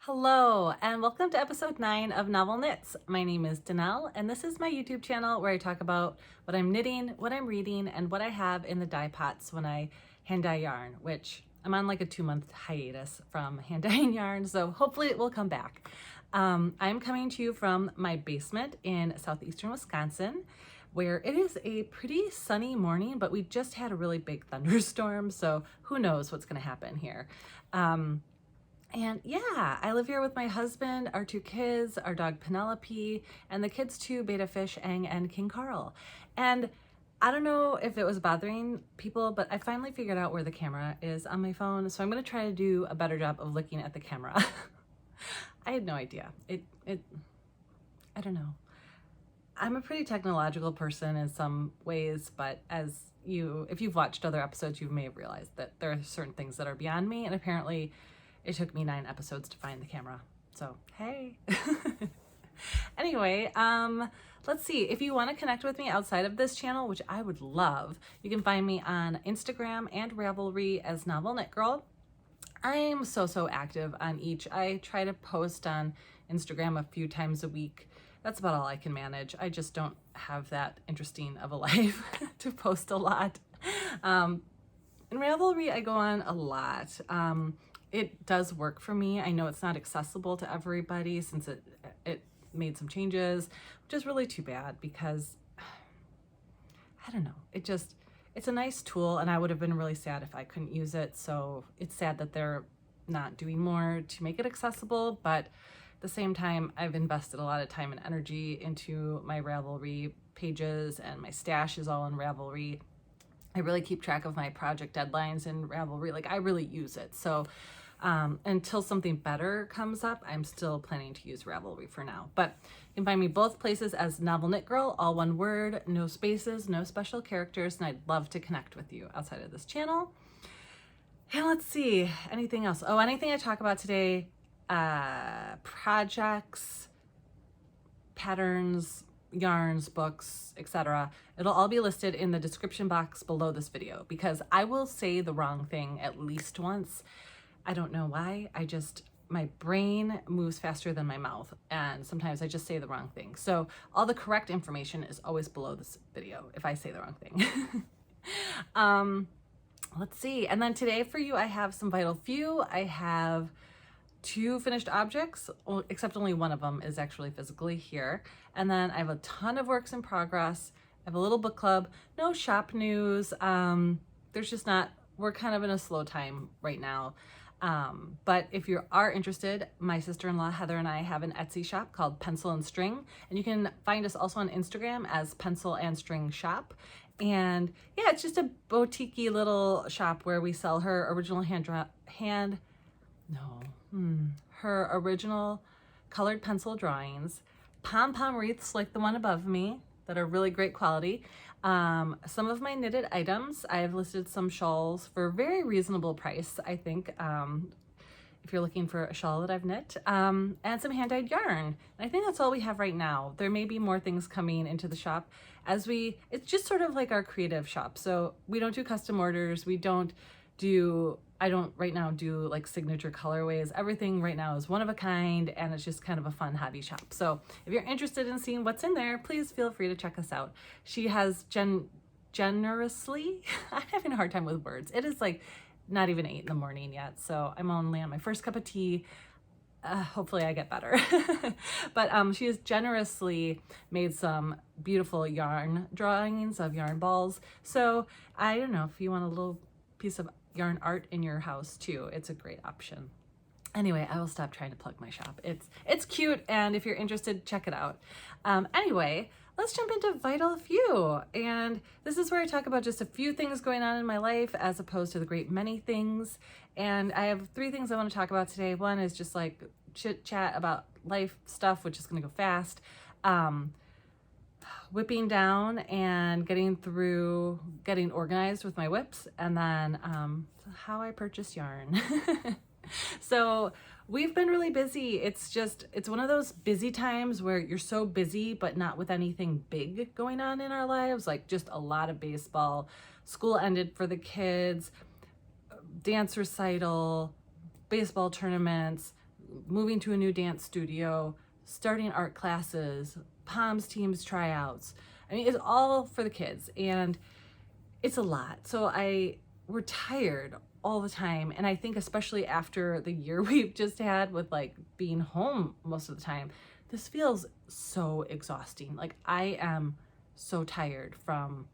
Hello, and welcome to episode 9 of Novel Knits. My name is Danelle, and this is my YouTube channel where I talk about what I'm knitting, what I'm reading, and what I have in the dye pots when I hand dye yarn, which I'm on like a 2-month hiatus from hand dyeing yarn, so hopefully it will come back. I'm coming to you from my basement in southeastern Wisconsin, where it is a pretty sunny morning, but we just had a really big thunderstorm, so who knows what's going to happen here. And yeah, I live here with my husband, our 2 kids, our dog Penelope, and the kids too, Beta Fish, Aang, and King Carl. And I don't know if it was bothering people, but I finally figured out where the camera is on my phone, so I'm going to try to do a better job of looking at the camera. I had no idea. I don't know. I'm a pretty technological person in some ways, but if you've watched other episodes, you may have realized that there are certain things that are beyond me, and apparently it took me 9 episodes to find the camera. So, hey. Anyway, let's see. If you want to connect with me outside of this channel, which I would love, you can find me on Instagram and Ravelry as Novel Knit Girl. I'm so active on each. I try to post on Instagram a few times a week. That's about all I can manage. I just don't have that interesting of a life to post a lot. In Ravelry, I go on a lot. It does work for me. I know it's not accessible to everybody since it made some changes, which is really too bad because, I don't know, it's a nice tool and I would have been really sad if I couldn't use it. So it's sad that they're not doing more to make it accessible, but at the same time, I've invested a lot of time and energy into my Ravelry pages and my stash is all in Ravelry. I really keep track of my project deadlines in Ravelry. Like, I really use it. So until something better comes up, I'm still planning to use Ravelry for now. But you can find me both places as Novel Knit Girl, all one word, no spaces, no special characters, and I'd love to connect with you outside of this channel. And let's see, anything else? Oh, anything I talk about today, projects, patterns, yarns, books, etc. It'll all be listed in the description box below this video because I will say the wrong thing at least once. I don't know why. My brain moves faster than my mouth and sometimes I just say the wrong thing. So all the correct information is always below this video if I say the wrong thing. Let's see. And then today for you, I have some vital few. I have 2 finished objects, except only one of them is actually physically here. And then I have a ton of works in progress. I have a little book club, no shop news. There's just not, we're kind of in a slow time right now. But if you are interested, my sister-in-law Heather and I have an Etsy shop called Pencil and String, and you can find us also on Instagram as Pencil and String Shop. And yeah, it's just a boutique-y little shop where we sell her original her original colored pencil drawings, pom-pom wreaths like the one above me that are really great quality. Some of my knitted items, I have listed some shawls for a very reasonable price, I think, if you're looking for a shawl that I've knit, and some hand-dyed yarn. And I think that's all we have right now. There may be more things coming into the shop it's just sort of like our creative shop. So we don't do custom orders. I don't right now do like signature colorways. Everything right now is one of a kind and it's just kind of a fun hobby shop. So if you're interested in seeing what's in there, please feel free to check us out. She has generously, I'm having a hard time with words. It is like not even 8 in the morning yet. So I'm only on my first cup of tea. Hopefully I get better. But she has generously made some beautiful yarn drawings of yarn balls. So I don't know if you want a little piece of yarn art in your house too, it's a great option. Anyway, I will stop trying to plug my shop. It's cute, and if you're interested, check it out. Anyway, let's jump into Vital Few. And this is where I talk about just a few things going on in my life as opposed to the great many things. And I have 3 things I want to talk about today. One is just like chit chat about life stuff, which is going to go fast. Whipping down and getting organized with my WIPS, and then how I purchase yarn. So we've been really busy. It's one of those busy times where you're so busy, but not with anything big going on in our lives, like just a lot of baseball. School ended for the kids, dance recital, baseball tournaments, moving to a new dance studio, starting art classes, Palms teams tryouts. I mean, it's all for the kids and it's a lot. So we're tired all the time. And I think especially after the year we've just had with like being home most of the time, this feels so exhausting. Like I am so tired from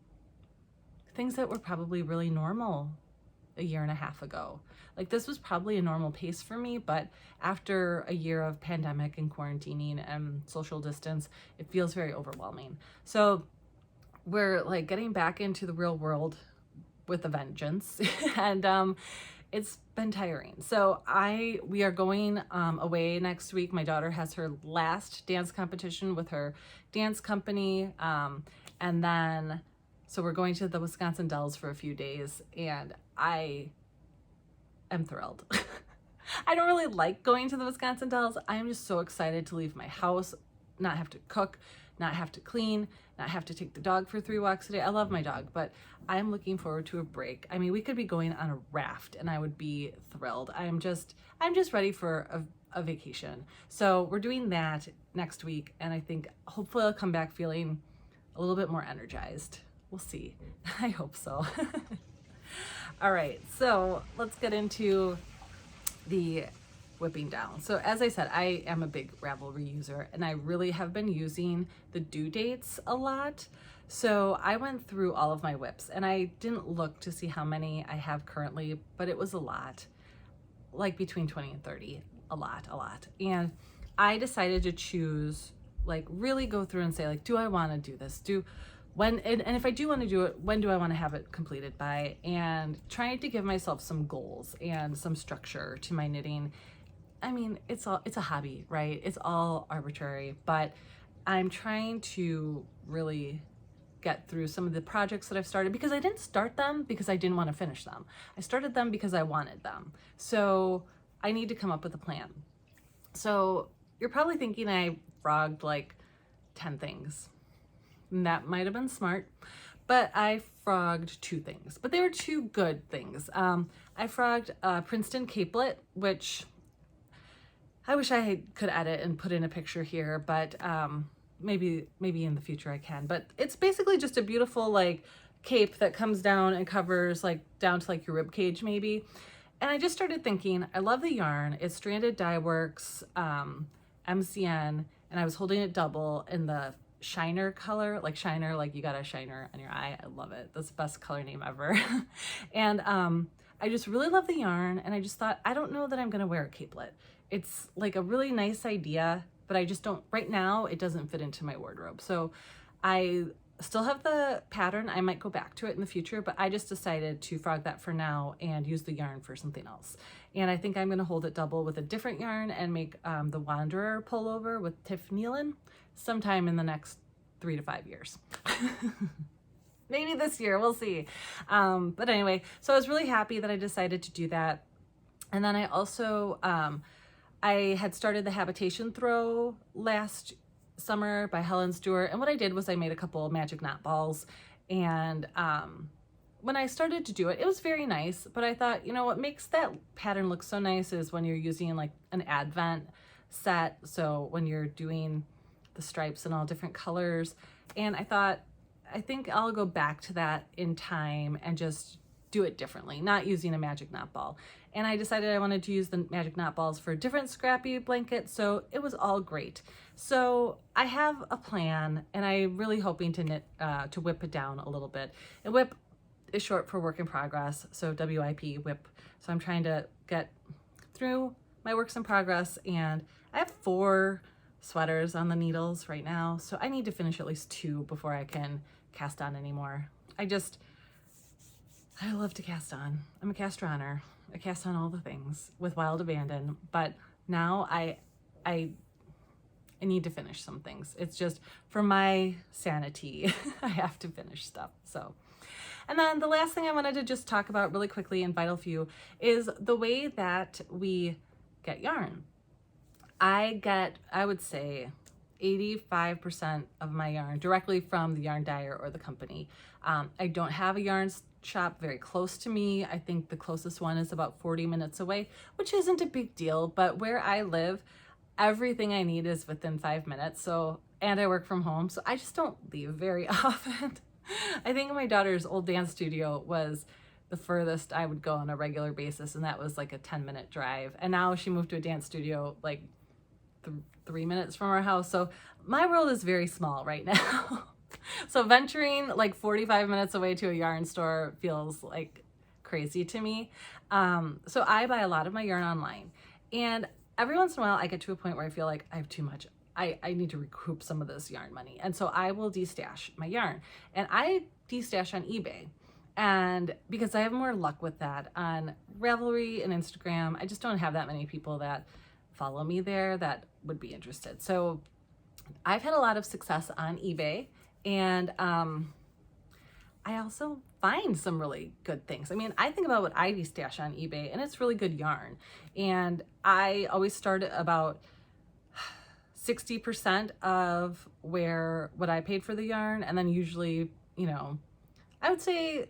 things that were probably really normal a year and a half ago. Like this was probably a normal pace for me, but after a year of pandemic and quarantining and social distance, it feels very overwhelming. So we're like getting back into the real world with a vengeance and it's been tiring. So we are going away next week. My daughter has her last dance competition with her dance company, and then so we're going to the Wisconsin Dells for a few days, and I am thrilled. I don't really like going to the Wisconsin Dells. I am just so excited to leave my house, not have to cook, not have to clean, not have to take the dog for 3 walks a day. I love my dog, but I'm looking forward to a break. I mean, we could be going on a raft and I would be thrilled. I'm just ready for a vacation. So we're doing that next week, and I think hopefully I'll come back feeling a little bit more energized. We'll see. I hope so. All right, so let's get into the whipping down. So as I said, I am a big Ravelry user and I really have been using the due dates a lot. So I went through all of my WIPs and I didn't look to see how many I have currently, but it was a lot, like between 20 and 30, a lot. And I decided to choose, like really go through and say like, do I want to do this? And if I do want to do it, when do I want to have it completed by? And trying to give myself some goals and some structure to my knitting. I mean, it's a hobby, right? It's all arbitrary, but I'm trying to really get through some of the projects that I've started, because I didn't start them because I didn't want to finish them. I started them because I wanted them. So I need to come up with a plan. So you're probably thinking I frogged like 10 things. And that might have been smart, but I frogged 2 things, but they were 2 good things. I frogged Princeton capelet, which I wish I could edit and put in a picture here, but maybe in the future I can. But it's basically just a beautiful like cape that comes down and covers like down to like your rib cage maybe. And I just started thinking, I love the yarn. It's Stranded Dye Works MCN, and I was holding it double in the shiner color, like shiner, like you got a shiner on your eye. I love it. That's the best color name ever. And I just really love the yarn, and I just thought, I don't know that I'm gonna wear a capelet. It's like a really nice idea, but I just don't, right now, it doesn't fit into my wardrobe. So I still have the pattern. I might go back to it in the future, but I just decided to frog that for now and use the yarn for something else. And I think I'm gonna hold it double with a different yarn and make the Wanderer pullover with Tiff-Nealon sometime in the next 3 to 5 years. Maybe this year, we'll see. But anyway, so I was really happy that I decided to do that. And then I also, I had started the Habitation Throw last summer by Helen Stewart. And what I did was I made a couple of magic knot balls. And when I started to do it, it was very nice. But I thought, you know, what makes that pattern look so nice is when you're using like an advent set. So when you're doing the stripes in all different colors. And I thought, I think I'll go back to that in time and just do it differently, not using a magic knot ball. And I decided I wanted to use the magic knot balls for a different scrappy blanket, so it was all great. So I have a plan, and I'm really hoping to knit, to whip it down a little bit. And whip is short for work in progress, so WIP, whip. So I'm trying to get through my works in progress, and I have 4 sweaters on the needles right now, so I need to finish at least 2 before I can cast on anymore. I love to cast on. I'm a caster-oner. I cast on all the things with Wild Abandon, but now I need to finish some things. It's just for my sanity. I have to finish stuff. So, and then the last thing I wanted to just talk about really quickly in Vital Few is the way that we get yarn. I would say 85% of my yarn directly from the yarn dyer or the company. I don't have a yarn shop very close to me. I think the closest one is about 40 minutes away, which isn't a big deal, but where I live, everything I need is within 5 minutes. So, and I work from home, so I just don't leave very often. I think my daughter's old dance studio was the furthest I would go on a regular basis, and that was like a 10-minute drive. And now she moved to a dance studio like 3 minutes from our house. So my world is very small right now. So venturing like 45 minutes away to a yarn store feels like crazy to me. So I buy a lot of my yarn online, and every once in a while I get to a point where I feel like I have too much. I need to recoup some of this yarn money. And so I will destash my yarn, and I destash on eBay. And because I have more luck with that on Ravelry and Instagram, I just don't have that many people that follow me there that would be interested. So I've had a lot of success on eBay, and I also find some really good things. I mean, I think about what I destash on eBay, and it's really good yarn. And I always start at about 60% of what I paid for the yarn, and then usually, you know, I would say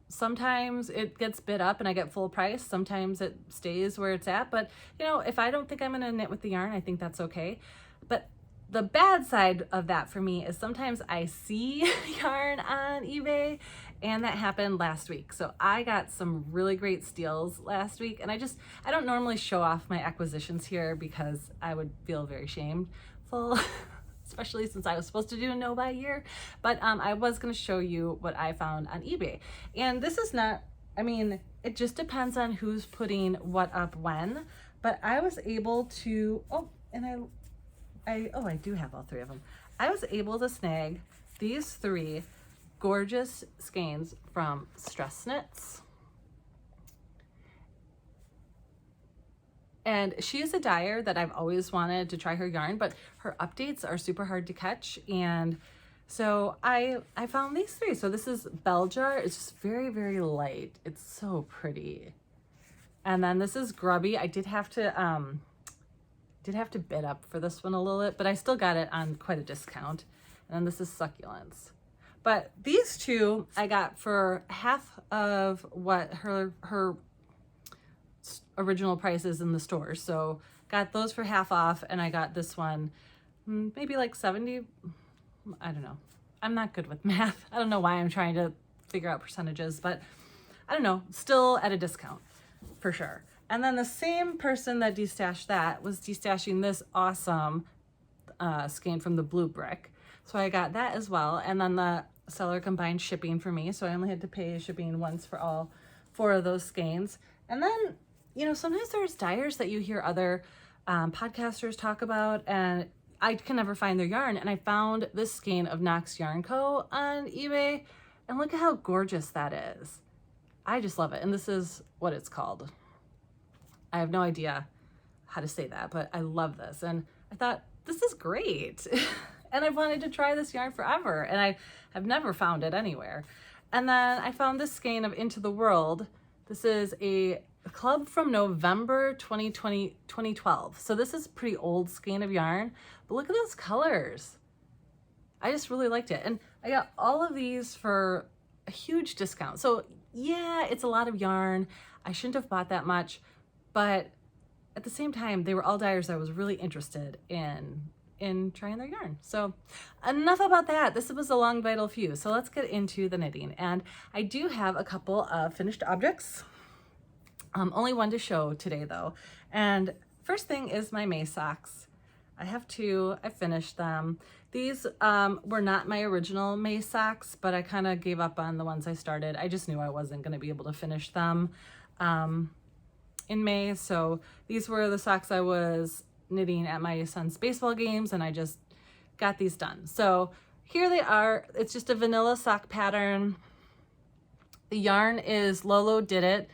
sometimes it gets bid up and I get full price. Sometimes it stays where it's at. But, you know, if I don't think I'm going to knit with the yarn, I think that's okay. But the bad side of that for me is sometimes I see yarn on eBay, and that happened last week. So I got some really great steals last week, and I don't normally show off my acquisitions here because I would feel very shameful. Especially since I was supposed to do a no buy year, but I was going to show you what I found on eBay. And this is not, I mean, it just depends on who's putting what up when, but I was able to, I do have all three of them. I was able to snag these 3 gorgeous skeins from Stress Knits. And she is a dyer that I've always wanted to try her yarn, but her updates are super hard to catch. And so I found these 3. So this is Bell Jar. It's just very, very light. It's so pretty. And then this is Grubby. I did have to bid up for this one a little bit, but I still got it on quite a discount. And then this is Succulents. But these 2 I got for half of what her original prices in the store. So got those for half off, and I got this one maybe like 70. I don't know. I'm not good with math. I don't know why I'm trying to figure out percentages, but I don't know, still at a discount for sure. And then the same person that destashed that was destashing this awesome skein from the Blue Brick. So I got that as well. And then the seller combined shipping for me. So I only had to pay shipping once for all 4 of those skeins. And then, you know, sometimes there's dyers that you hear other podcasters talk about, and I can never find their yarn. And I found this skein of Knox Yarn Co. on eBay, and look at how gorgeous that is. I just love it. And this is what it's called. I have no idea how to say that, but I love this. And I thought, this is great. And I've wanted to try this yarn forever, and I have never found it anywhere. And then I found this skein of Into the World. This is a club from November 2012. So this is a pretty old skein of yarn, but look at those colors. I just really liked it. And I got all of these for a huge discount. So yeah, it's a lot of yarn. I shouldn't have bought that much, but at the same time, they were all dyers I was really interested in trying their yarn. So enough about that. This was a long, vital few. So let's get into the knitting. And I do have a couple of finished objects. Only one to show today though. And first thing is my May socks. I have 2, I finished them. These were not my original May socks, but I kind of gave up on the ones I started. I just knew I wasn't going to be able to finish them in May. So these were the socks I was knitting at my son's baseball games, and I just got these done. So here they are. It's just a vanilla sock pattern. The yarn is Lolodidit.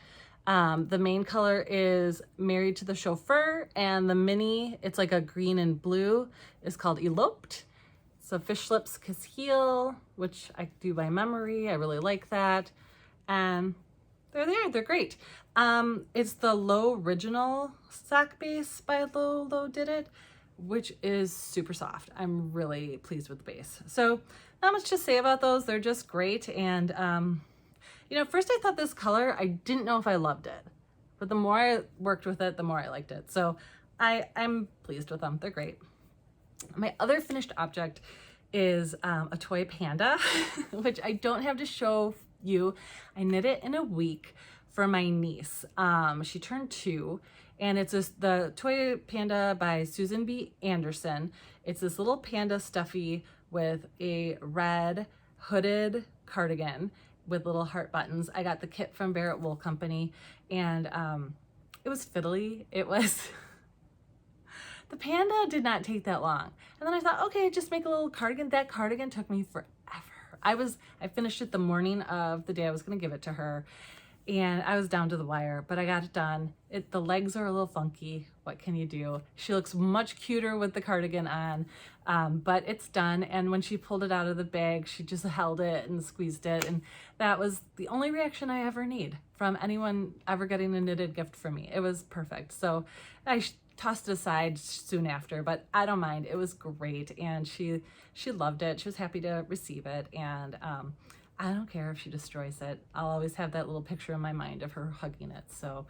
The main color is Married to the Chauffeur, and the mini, it's like a green and blue, is called Eloped. So Fish Lips Kiss Heel, which I do by memory. I really like that. And they're there, they're great. It's the Loriginal sock base by Lolodidit, which is super soft. I'm really pleased with the base. So not much to say about those. They're just great. And You know, at first I thought this color, I didn't know if I loved it, but the more I worked with it, the more I liked it. So I'm pleased with them. They're great. My other finished object is a toy panda, which I don't have to show you. I knit it in a week for my niece. She turned 2, and it's the toy panda by Susan B. Anderson. It's this little panda stuffy with a red hooded cardigan with little heart buttons. I got the kit from Barrett Wool Company, and it was fiddly. It was the panda did not take that long. And then I thought, okay, just make a little cardigan. That cardigan took me forever. I finished it the morning of the day I was gonna give it to her, and I was down to the wire, but I got it done. The legs are a little funky. What can you do? She looks much cuter with the cardigan on, but it's done. And when she pulled it out of the bag, she just held it and squeezed it. And that was the only reaction I ever need from anyone ever getting a knitted gift from me. It was perfect. So I tossed it aside soon after, but I don't mind. It was great. And she loved it. She was happy to receive it. And I don't care if she destroys it. I'll always have that little picture in my mind of her hugging it. So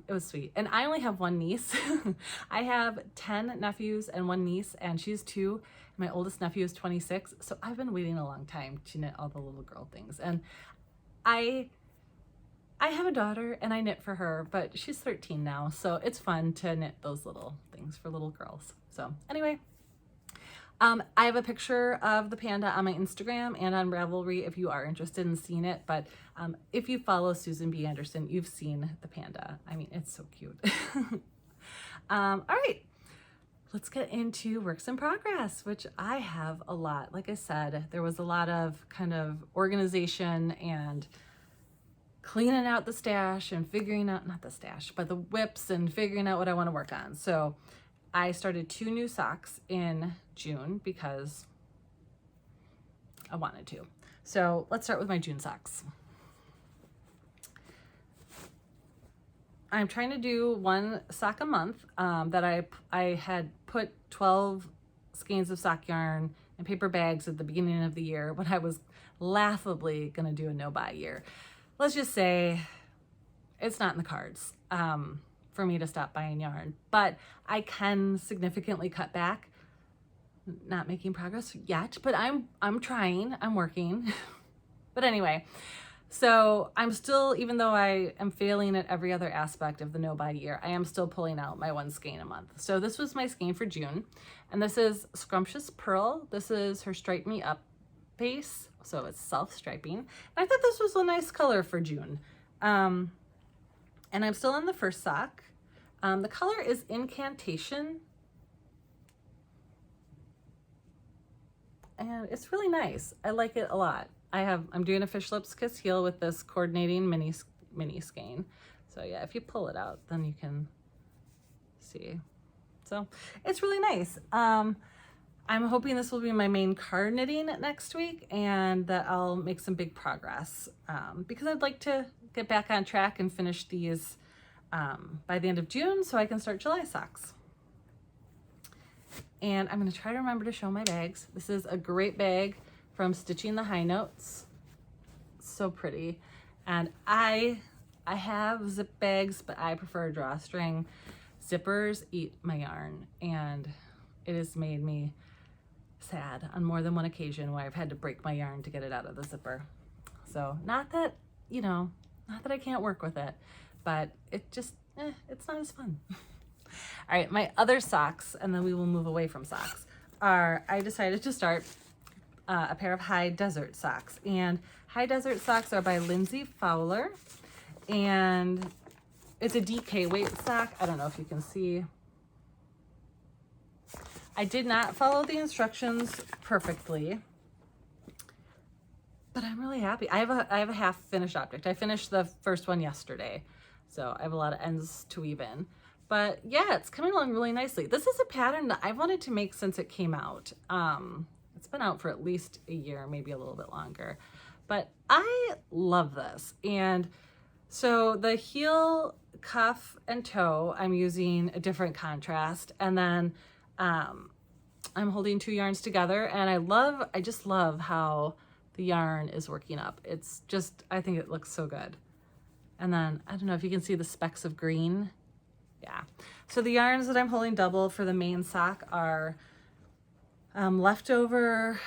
it was sweet. And I only have one niece. I have 10 nephews and one niece, and she's 2. My oldest nephew is 26. So I've been waiting a long time to knit all the little girl things. And I have a daughter and I knit for her, but she's 13 now. So it's fun to knit those little things for little girls. So anyway, I have a picture of the panda on my Instagram and on Ravelry if you are interested in seeing it. But if you follow Susan B. Anderson, you've seen the panda. I mean, it's so cute. All right, let's get into works in progress, which I have a lot. Like I said, there was a lot of kind of organization and cleaning out the stash and figuring out, not the stash, but the WIPS and figuring out what I want to work on. So I started 2 new socks in June because I wanted to. So let's start with my June socks. I'm trying to do 1 sock a month that I had put 12 skeins of sock yarn in paper bags at the beginning of the year when I was laughably going to do a no-buy year. Let's just say it's not in the cards for me to stop buying yarn, but I can significantly cut back. Not making progress yet, but I'm trying, I'm working. But anyway, so I'm still, even though I am failing at every other aspect of the no-buy year, I am still pulling out my 1 skein a month. So this was my skein for June, and this is Scrumptious Purl. This is her Stripe Me Up base, so it's self-striping. And I thought this was a nice color for June. And I'm still on the first sock. The color is Incantation. And it's really nice. I like it a lot. I'm doing a fish lips kiss heel with this coordinating mini skein. So yeah, if you pull it out, then you can see. So it's really nice. I'm hoping this will be my main card knitting next week, and that I'll make some big progress because I'd like to get back on track and finish these by the end of June so I can start July socks. And I'm going to try to remember to show my bags. This is a great bag from Stitching the High Notes. So pretty. And I have zip bags, but I prefer a drawstring. Zippers eat my yarn, and it has made me sad on more than one occasion where I've had to break my yarn to get it out of the zipper. So not that, not that I can't work with it, but it just, it's not as fun. All right, my other socks, and then we will move away from socks, I decided to start a pair of High Desert socks. And High Desert socks are by Lindsay Fowler, and it's a DK weight sock. I don't know if you can see. I did not follow the instructions perfectly, but I'm really happy. I have a half finished object. I finished the first one yesterday, so I have a lot of ends to weave in. But yeah, it's coming along really nicely. This is a pattern that I've wanted to make since it came out. It's been out for at least a year, maybe a little bit longer. But I love this. And so the heel, cuff, and toe, I'm using a different contrast. And then I'm holding 2 yarns together. And I just love how the yarn is working up. It's just, I think it looks so good. And then, I don't know if you can see the specks of green. Yeah. So the yarns that I'm holding double for the main sock are leftover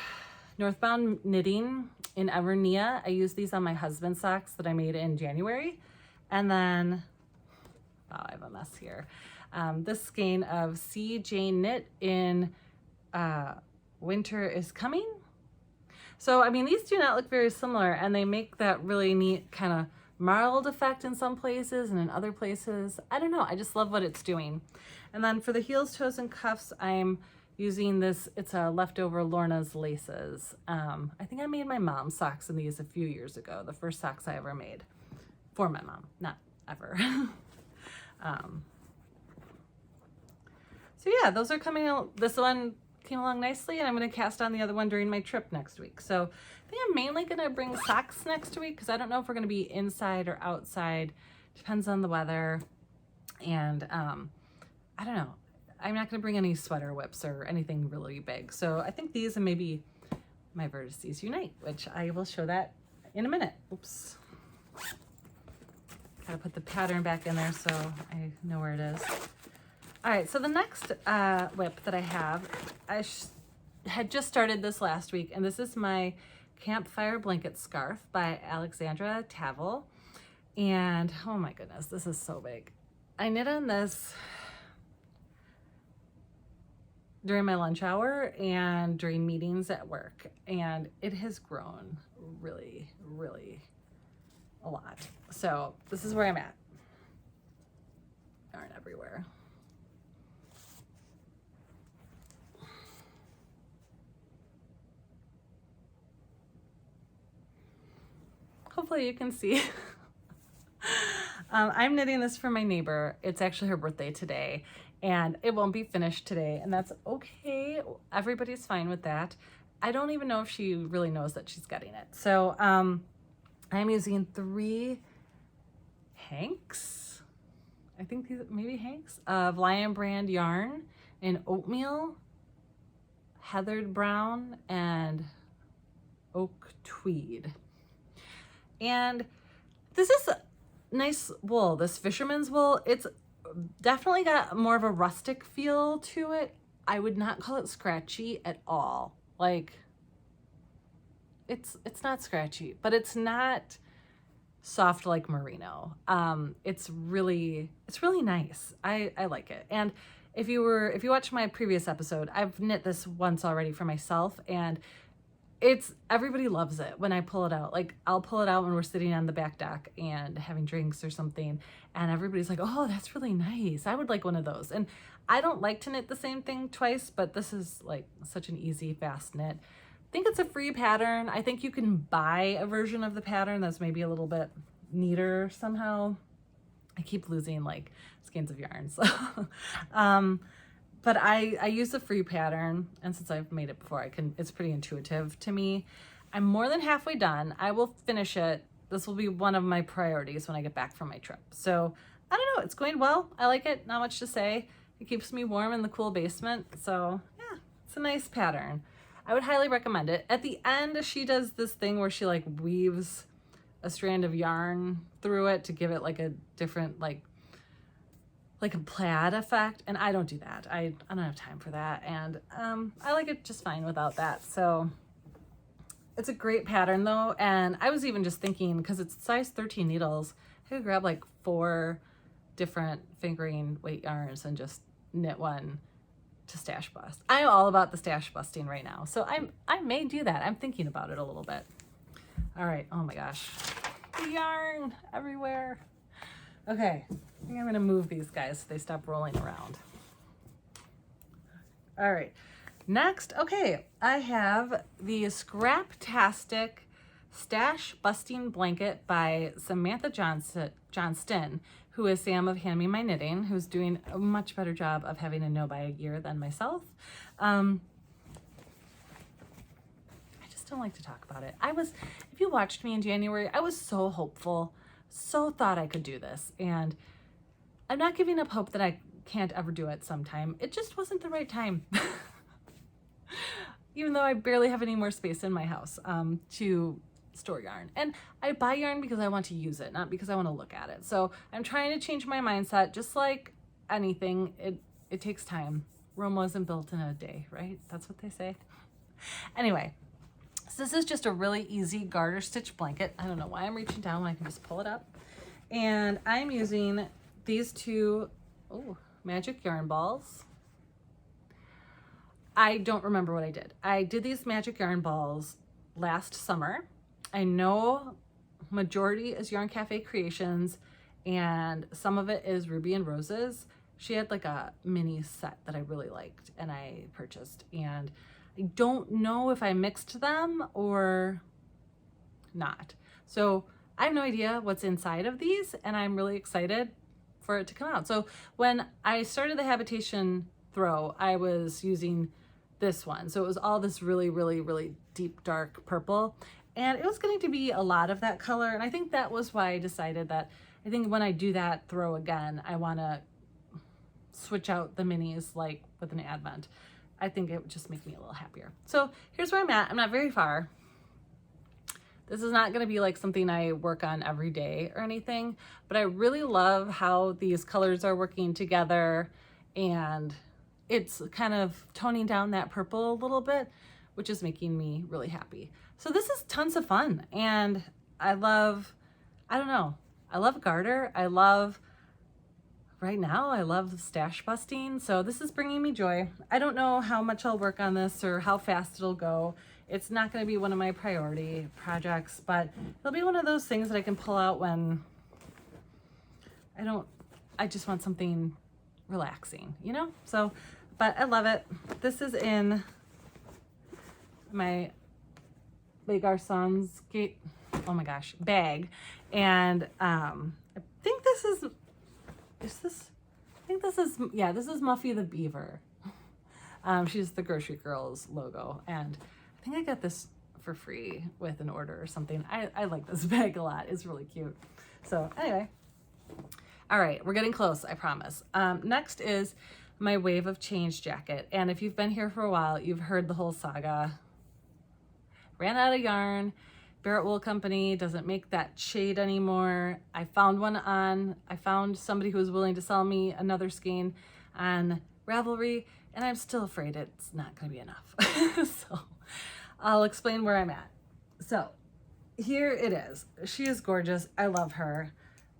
Northbound knitting in Evernia. I used these on my husband's socks that I made in January. And then, wow, I have a mess here. This skein of Jayne Knit in Winter is Coming. So, I mean, these do not look very similar, and they make that really neat kind of marled effect in some places, and in other places, I don't know, I just love what it's doing. And then for the heels, toes, and cuffs, I'm using this, it's a leftover Lorna's laces. I think I made my mom's socks in these a few years ago, the first socks I ever made for my mom, not ever. So yeah, those are coming out. This one came along nicely, and I'm going to cast on the other one during my trip next week. So I think I'm mainly going to bring socks next week because I don't know if we're going to be inside or outside. Depends on the weather. And I don't know. I'm not going to bring any sweater whips or anything really big. So I think these and maybe my Vertices Unite, which I will show that in a minute. Oops. Gotta put the pattern back in there so I know where it is. All right, so the next whip that I have, I had just started this last week, and this is my Campfire blanket scarf by Alexandra Tavel. And oh my goodness, this is so big. I knit on this during my lunch hour and during meetings at work, and it has grown really, really a lot. So this is where I'm at. Yarn everywhere. Hopefully you can see. I'm knitting this for my neighbor. It's actually her birthday today, and it won't be finished today, and that's okay. Everybody's fine with that. I don't even know if she really knows that she's getting it. So I'm using 3 hanks, I think these maybe hanks, of Lion Brand yarn in Oatmeal, Heathered Brown, and Oak Tweed. And this is nice wool, this Fisherman's wool. It's definitely got more of a rustic feel to it. I would not call it scratchy at all. Like, it's not scratchy, but it's not soft like merino. It's really nice. I like it. And if you watched my previous episode, I've knit this once already for myself, and everybody loves it when I pull it out. Like, I'll pull it out when we're sitting on the back deck and having drinks or something, and everybody's like, oh, that's really nice. I would like one of those. And I don't like to knit the same thing twice, but this is like such an easy, fast knit. I think it's a free pattern. I think you can buy a version of the pattern that's maybe a little bit neater somehow. I keep losing like skeins of yarn. So but I use the free pattern, and since I've made it before, it's pretty intuitive to me. I'm more than halfway done. I will finish it. This will be one of my priorities when I get back from my trip. So I don't know, it's going well. I like it, not much to say. It keeps me warm in the cool basement. So yeah, it's a nice pattern. I would highly recommend it. At the end, she does this thing where she like weaves a strand of yarn through it to give it like a different, like a plaid effect, and I don't do that. I don't have time for that, and I like it just fine without that. So it's a great pattern though, and I was even just thinking, because it's size 13 needles, I could grab like 4 different fingering weight yarns and just knit one to stash bust. I'm all about the stash busting right now, so I may do that. I'm thinking about it a little bit. All right, oh my gosh, the yarn everywhere. Okay, I think I'm gonna move these guys so they stop rolling around. All right, next, okay, I have the Scraptastic Stash Busting Blanket by Samantha Johnston, who is Sam of Hand Me My Knitting, who's doing a much better job of having a no-buy year than myself. I just don't like to talk about it. If you watched me in January, I was so hopeful, so thought I could do this, and I'm not giving up hope that I can't ever do it sometime. It just wasn't the right time. even though I barely have any more space in my house to store yarn. And I buy yarn because I want to use it, not because I want to look at it. So I'm trying to change my mindset. Just like anything, it takes time. Rome wasn't built in a day, right? That's what they say. Anyway, so this is just a really easy garter stitch blanket. I don't know why I'm reaching down when I can just pull it up. And I'm using these two magic yarn balls. I don't remember what I did. I did these magic yarn balls last summer. I know majority is Yarn Cafe Creations and some of it is Ruby and Roses. She had like a mini set that I really liked and I purchased, and I don't know if I mixed them or not. So I have no idea what's inside of these, and I'm really excited for it to come out. So when I started the habitation throw, I was using this one. So it was all this really, really, really deep, dark purple. And it was going to be a lot of that color. And I think that was why I decided that I think when I do that throw again, I want to switch out the minis like with an advent. I think it would just make me a little happier. So here's where I'm at. I'm not very far. This is not going to be like something I work on every day or anything, but I really love how these colors are working together, and it's kind of toning down that purple a little bit, which is making me really happy. So this is tons of fun, and I love garter. Right now I love stash busting, so this is bringing me joy. I don't know how much I'll work on this or how fast it'll go. It's not going to be one of my priority projects, but it'll be one of those things that I can pull out when I just want something relaxing, you know? So, but I love it. This is in my Les Garçons bag. And I think this is Muffy the Beaver. She's the Grocery Girls logo, and I think I got this for free with an order or something. I like this bag a lot. It's really cute. So anyway, all right, we're getting close, I promise. Next is my Wave of Change jacket. And if you've been here for a while, you've heard the whole saga. Ran out of yarn. Barrett Wool Company doesn't make that shade anymore. I found somebody who was willing to sell me another skein on Ravelry, and I'm still afraid it's not going to be enough. So I'll explain where I'm at. So here it is. She is gorgeous. I love her.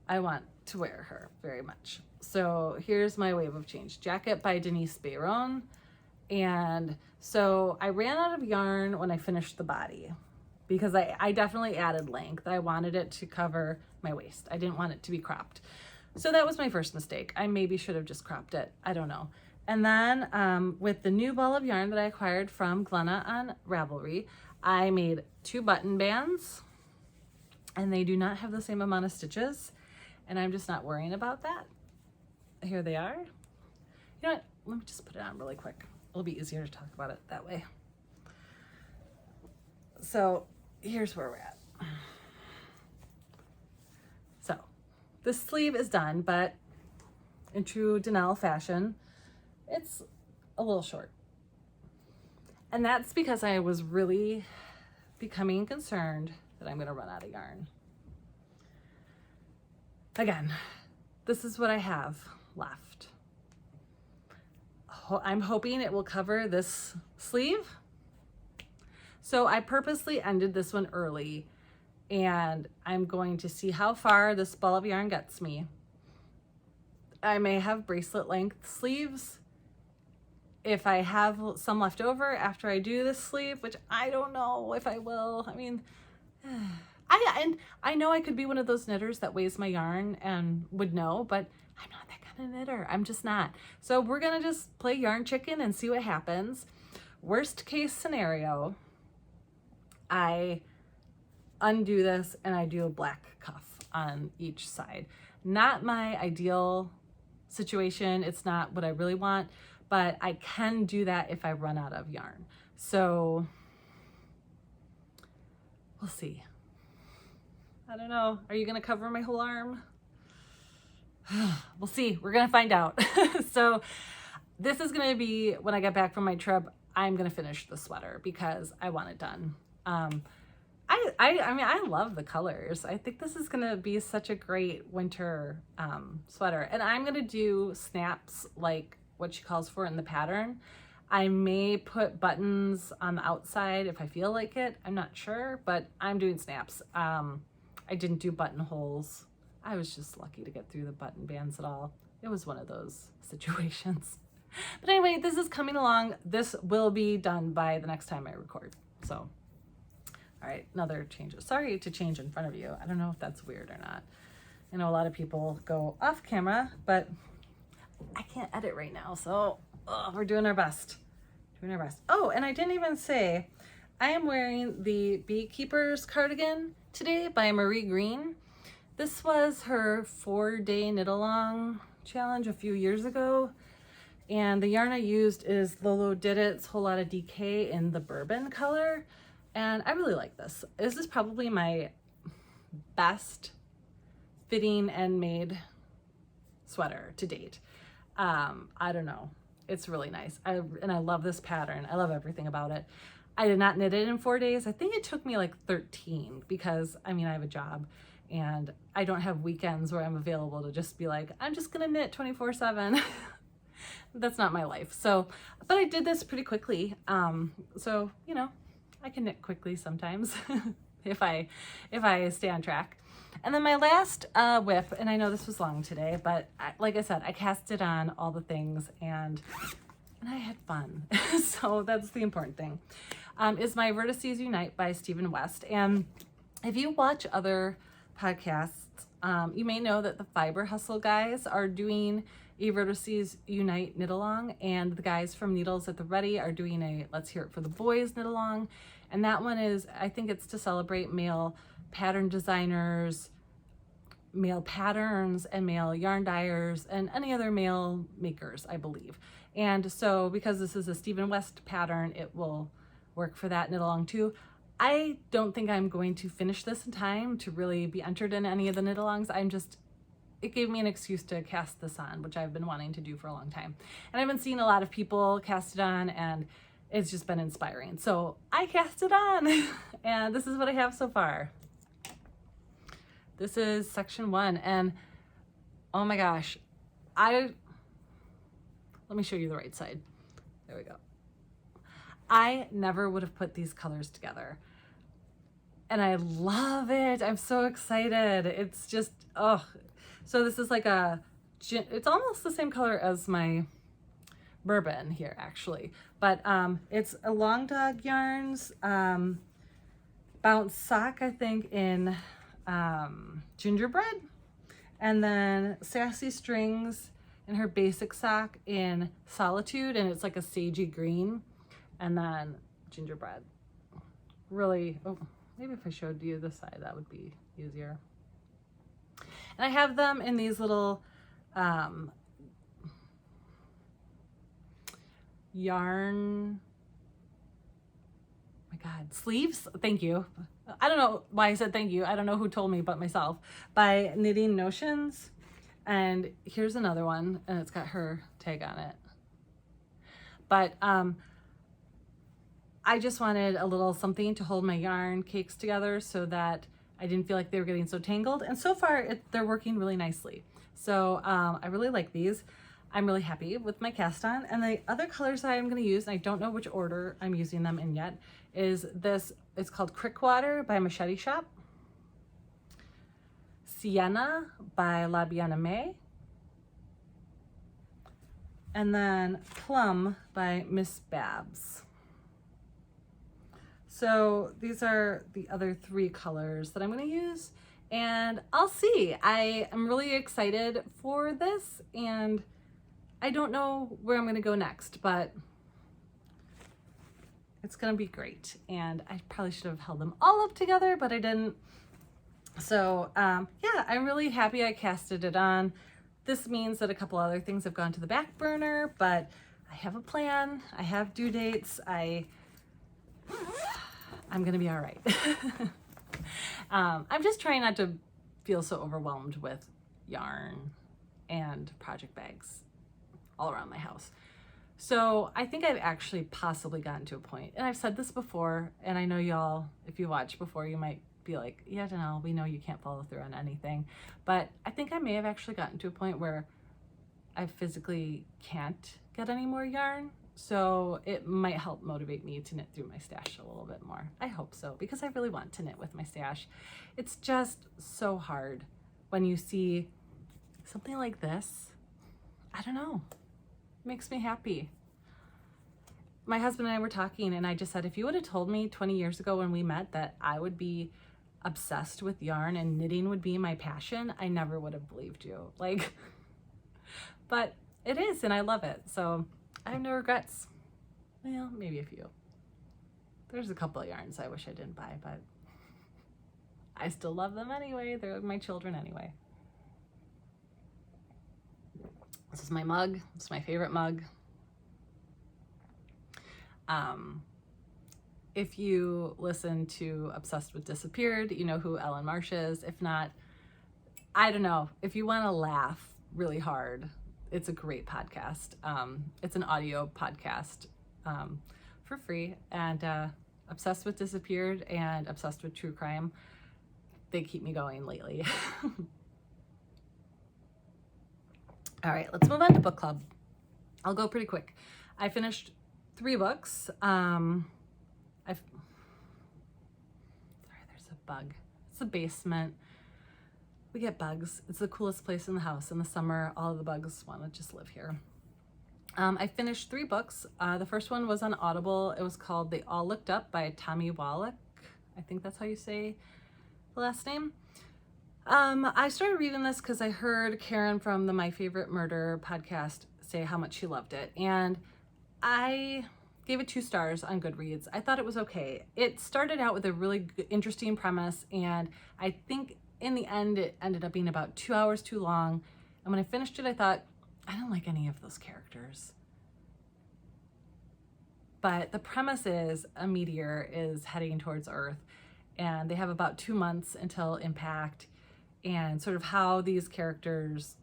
I want to wear her very much. So here's my Wave of Change jacket by Denise Bayron. And so I ran out of yarn when I finished the body because I definitely added length. I wanted it to cover my waist. I didn't want it to be cropped. So that was my first mistake. I maybe should have just cropped it. I don't know. And then with the new ball of yarn that I acquired from Glenna on Ravelry, I made 2 button bands, and they do not have the same amount of stitches, and I'm just not worrying about that. Here they are. You know what? Let me just put it on really quick. It'll be easier to talk about it that way. So here's where we're at. So this sleeve is done, but in true Donnell fashion, it's a little short. And that's because I was really becoming concerned that I'm going to run out of yarn. Again, this is what I have left. I'm hoping it will cover this sleeve. So I purposely ended this one early, and I'm going to see how far this ball of yarn gets me. I may have bracelet length sleeves if I have some left over after I do this sleeve, which I don't know if I will. I mean, I know I could be one of those knitters that weighs my yarn and would know, but I'm not that kind of knitter. I'm just not. So we're gonna just play yarn chicken and see what happens. Worst case scenario, I undo this and I do a black cuff on each side. Not my ideal situation. It's not what I really want, but I can do that if I run out of yarn. So we'll see. I don't know. Are you gonna cover my whole arm? We'll see. We're gonna find out. So this is gonna be when I get back from my trip. I'm gonna finish the sweater because I want it done. I mean, I love the colors. I think this is gonna be such a great winter sweater. And I'm gonna do snaps like what she calls for in the pattern. I may put buttons on the outside if I feel like it. I'm not sure, but I'm doing snaps. I didn't do buttonholes. I was just lucky to get through the button bands at all. It was one of those situations. But anyway, this is coming along. This will be done by the next time I record. So, all right, another change. Sorry to change in front of you. I don't know if that's weird or not. I know a lot of people go off camera, but I can't edit right now. So we're doing our best. Doing our best. Oh, and I didn't even say, I am wearing the Beekeeper's cardigan today by Marie Green. This was her 4-day knit-along challenge a few years ago. And the yarn I used is Lolodidit's Whole Lotta DK in the bourbon color. And I really like this. This is probably my best fitting and made sweater to date. I don't know. It's really nice. And I love this pattern. I love everything about it. I did not knit it in 4 days. I think it took me like 13 because, I mean, I have a job and I don't have weekends where I'm available to just be like, I'm just gonna knit 24/7. That's not my life. So, but I did this pretty quickly. So, you know, I can knit quickly sometimes if I stay on track. And then my last WIP, and I know this was long today, but like I said, I casted on all the things and I had fun. So that's the important thing, is my Vertices Unite by Stephen West. And if you watch other podcasts, you may know that the Fiber Hustle guys are doing a Vertices Unite knit along, and the guys from Needles at the Ready are doing a Let's Hear It for the Boys knit along. And that one is, I think it's to celebrate male pattern designers, male patterns, and male yarn dyers, and any other male makers, I believe. And so because this is a Stephen West pattern, it will work for that knit along too. I don't think I'm going to finish this in time to really be entered in any of the knit alongs. It gave me an excuse to cast this on, which I've been wanting to do for a long time. And I've been seeing a lot of people cast it on, and it's just been inspiring. So I cast it on, and this is what I have so far. This is section 1, and oh my gosh, let me show you the right side. There we go. I never would have put these colors together, and I love it. I'm so excited. It's just, oh. So this is like it's almost the same color as my bourbon here, actually. But it's a Long Dog Yarns bounce sock, I think, in gingerbread. And then Sassy Strings in her basic sock in Solitude, and it's like a sagey green. And then gingerbread. Really, oh, maybe if I showed you this side, that would be easier. And I have them in these little yarn, oh my God, sleeves. Thank you. I don't know why I said thank you. I don't know who told me but myself. By Knitting Notions. And here's another one, and it's got her tag on it. But I just wanted a little something to hold my yarn cakes together so that I didn't feel like they were getting so tangled. And so far, they're working really nicely. So I really like these. I'm really happy with my cast on. And the other colors that I'm going to use, and I don't know which order I'm using them in yet, is this. It's called Crickwater by Machete Shop, Sienna by La Biana May, and then Plum by Miss Babs. So these are the other 3 colors that I'm going to use, and I'll see. I am really excited for this, and I don't know where I'm going to go next, but it's going to be great. And I probably should have held them all up together, but I didn't. So yeah, I'm really happy I casted it on. This means that a couple other things have gone to the back burner, but I have a plan. I have due dates. I'm gonna be all right. I'm just trying not to feel so overwhelmed with yarn and project bags all around my house. So I think I've actually possibly gotten to a point, and I've said this before, and I know y'all, if you watched before, you might be like, yeah, Janelle, we know you can't follow through on anything. But I think I may have actually gotten to a point where I physically can't get any more yarn. So it might help motivate me to knit through my stash a little bit more. I hope so, because I really want to knit with my stash. It's just so hard when you see something like this. I don't know. It makes me happy. My husband and I were talking, and I just said, if you would have told me 20 years ago when we met that I would be obsessed with yarn and knitting would be my passion, I never would have believed you. Like, but it is, and I love it. So I have no regrets. Well, maybe a few. There's a couple of yarns I wish I didn't buy, but I still love them anyway. They're my children anyway. This is my mug. It's my favorite mug. If you listen to Obsessed with Disappeared, you know who Ellen Marsh is. If not, I don't know. If you want to laugh really hard, it's a great podcast. It's an audio podcast for free. And Obsessed with Disappeared and Obsessed with True Crime, they keep me going lately. All right, let's move on to book club. I'll go pretty quick. I finished 3 books. Sorry, there's a bug. It's the basement. We get bugs. It's the coolest place in the house. In the summer, all of the bugs want to just live here. I finished 3 books. The first one was on Audible. It was called They All Looked Up by Tommy Wallach. I think that's how you say the last name. I started reading this because I heard Karen from the My Favorite Murder podcast say how much she loved it. And I gave it 2 stars on Goodreads. I thought it was okay. It started out with a really interesting premise, and I think in the end it ended up being about 2 hours too long. And when I finished it, I thought, I don't like any of those characters. But the premise is a meteor is heading towards Earth, and they have about 2 months until impact, and sort of how these characters,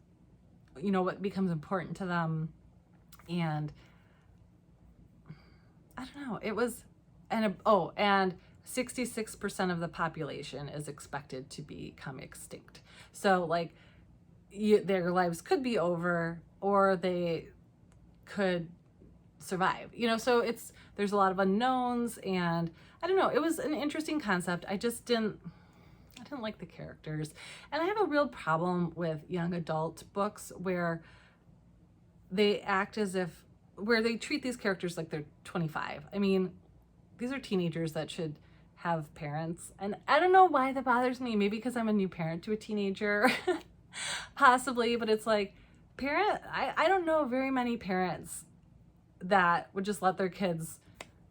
you know, what becomes important to them. And I don't know, it was, and 66% of the population is expected to become extinct. So like their lives could be over, or they could survive, you know, so there's a lot of unknowns, and I don't know, it was an interesting concept. I didn't like the characters. And I have a real problem with young adult books where they act as if, where they treat these characters like they're 25. I mean, these are teenagers that should have parents. And I don't know why that bothers me. Maybe because I'm a new parent to a teenager, possibly, but it's like, I don't know very many parents that would just let their kids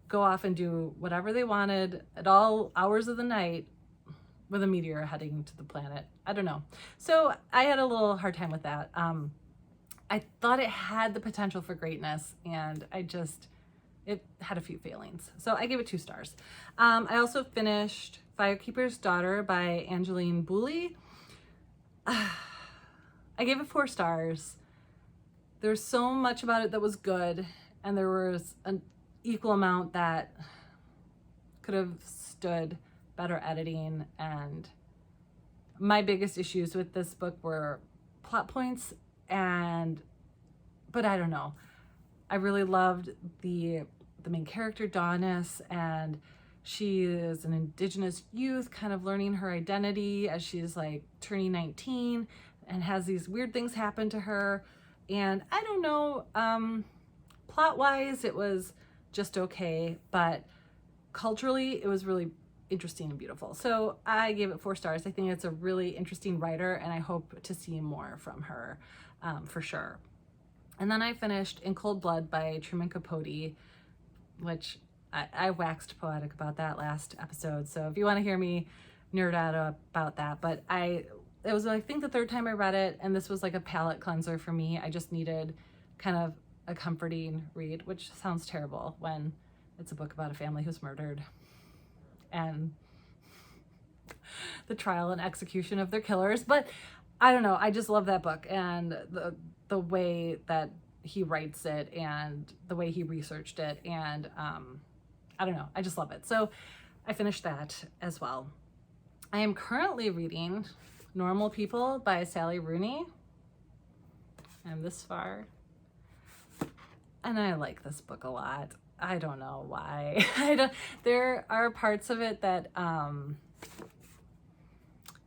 go off and do whatever they wanted at all hours of the night with a meteor heading to the planet. I don't know. So I had a little hard time with that. I thought it had the potential for greatness, and it had a few failings. So I gave it 2 stars. I also finished Firekeeper's Daughter by Angeline Booley. I gave it 4 stars. There's so much about it that was good, and there was an equal amount that could have stood better editing. And my biggest issues with this book were plot points, but I don't know. I really loved the main character, Dawnis, and she is an Indigenous youth kind of learning her identity as she's like turning 19 and has these weird things happen to her. And I don't know, plot-wise, it was just okay, but culturally, it was really interesting and beautiful. So I gave it 4 stars. I think it's a really interesting writer, and I hope to see more from her for sure. And then I finished In Cold Blood by Truman Capote, which I waxed poetic about that last episode. So if you want to hear me nerd out about that, but it was, I think, the 3rd time I read it, and this was like a palate cleanser for me. I just needed kind of a comforting read, which sounds terrible when it's a book about a family who's murdered and the trial and execution of their killers. But I don't know, I just love that book, and the way that he writes it and the way he researched it. And I don't know, I just love it. So I finished that as well. I am currently reading Normal People by Sally Rooney. I'm this far. And I like this book a lot. I don't know why. There are parts of it that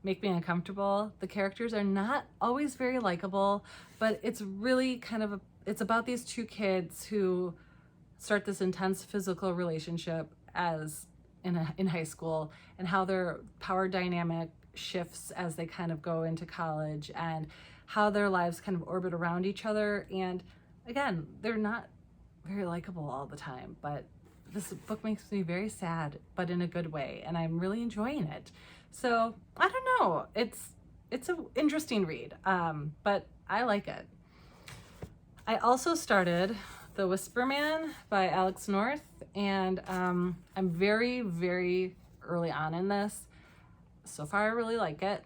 make me uncomfortable. The characters are not always very likable, but it's really kind of it's about these two kids who start this intense physical relationship as in high school, and how their power dynamic shifts as they kind of go into college, and how their lives kind of orbit around each other. And again, they're not very likable all the time, but this book makes me very sad, but in a good way, and I'm really enjoying it. So I don't know, it's an interesting read, but I like it. I also started The Whisper Man by Alex North, and I'm very, very early on in this. So far, I really like it.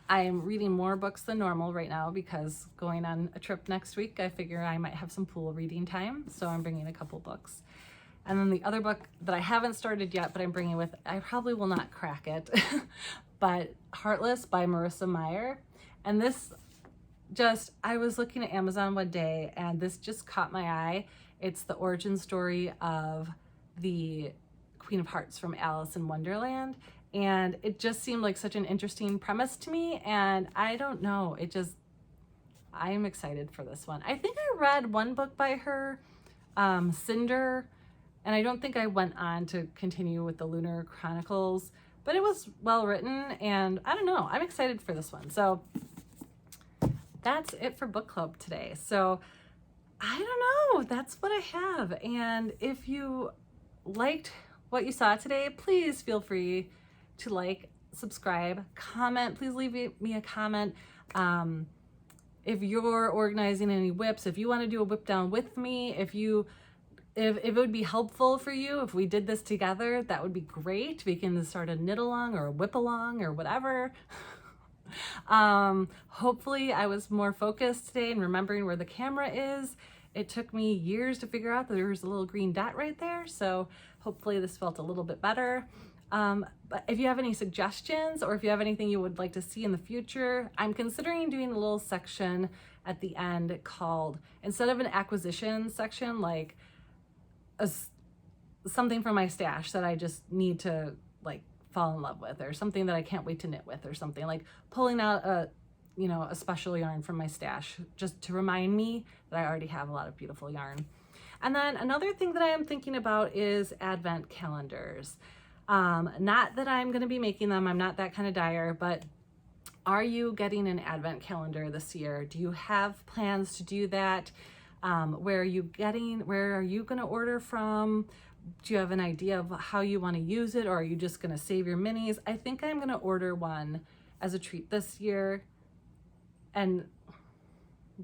I'm reading more books than normal right now because going on a trip next week, I figure I might have some pool reading time, so I'm bringing a couple books. And then the other book that I haven't started yet, but I'm bringing with, I probably will not crack it, but Heartless by Marissa Meyer. And this I was looking at Amazon one day and this just caught my eye. It's the origin story of the Queen of Hearts from Alice in Wonderland. And it just seemed like such an interesting premise to me. And I don't know, I'm excited for this one. I think I read one book by her, Cinder, and I don't think I went on to continue with the Lunar Chronicles, but it was well written, and I don't know, I'm excited for this one. So that's it for book club today. So I don't know, that's what I have. And if you liked what you saw today, please feel free to like, subscribe, comment. Please leave me a comment. If you're organizing any WIPs, if you want to do a WIP down with me, if it would be helpful for you if we did this together, that would be great. We can start a knit along or a WIP along or whatever. Hopefully I was more focused today and remembering where the camera is. It took me years to figure out that there was a little green dot right there, so hopefully this felt a little bit better. But if you have any suggestions, or if you have anything you would like to see in the future, I'm considering doing a little section at the end called, instead of an acquisition section, like something from my stash that I just need to like fall in love with, or something that I can't wait to knit with, or something like pulling out a special yarn from my stash just to remind me that I already have a lot of beautiful yarn. And then another thing that I am thinking about is advent calendars. Not that I'm going to be making them, I'm not that kind of dyer, but are you getting an advent calendar this year? Do you have plans to do that? Where are you going to order from? Do you have an idea of how you want to use it, or are you just going to save your minis? I think I'm going to order one as a treat this year, and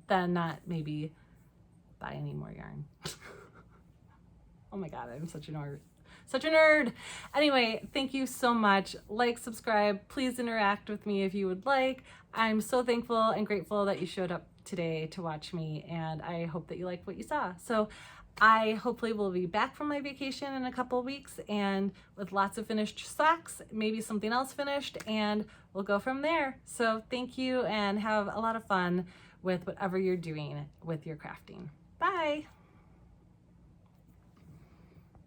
then not maybe buy any more yarn. Oh my God, I'm such a nerd. Such a nerd. Anyway, thank you so much. Like, subscribe, please interact with me if you would like. I'm so thankful and grateful that you showed up today to watch me, and I hope that you liked what you saw. So I hopefully will be back from my vacation in a couple of weeks, and with lots of finished socks, maybe something else finished, and we'll go from there. So thank you, and have a lot of fun with whatever you're doing with your crafting. Bye.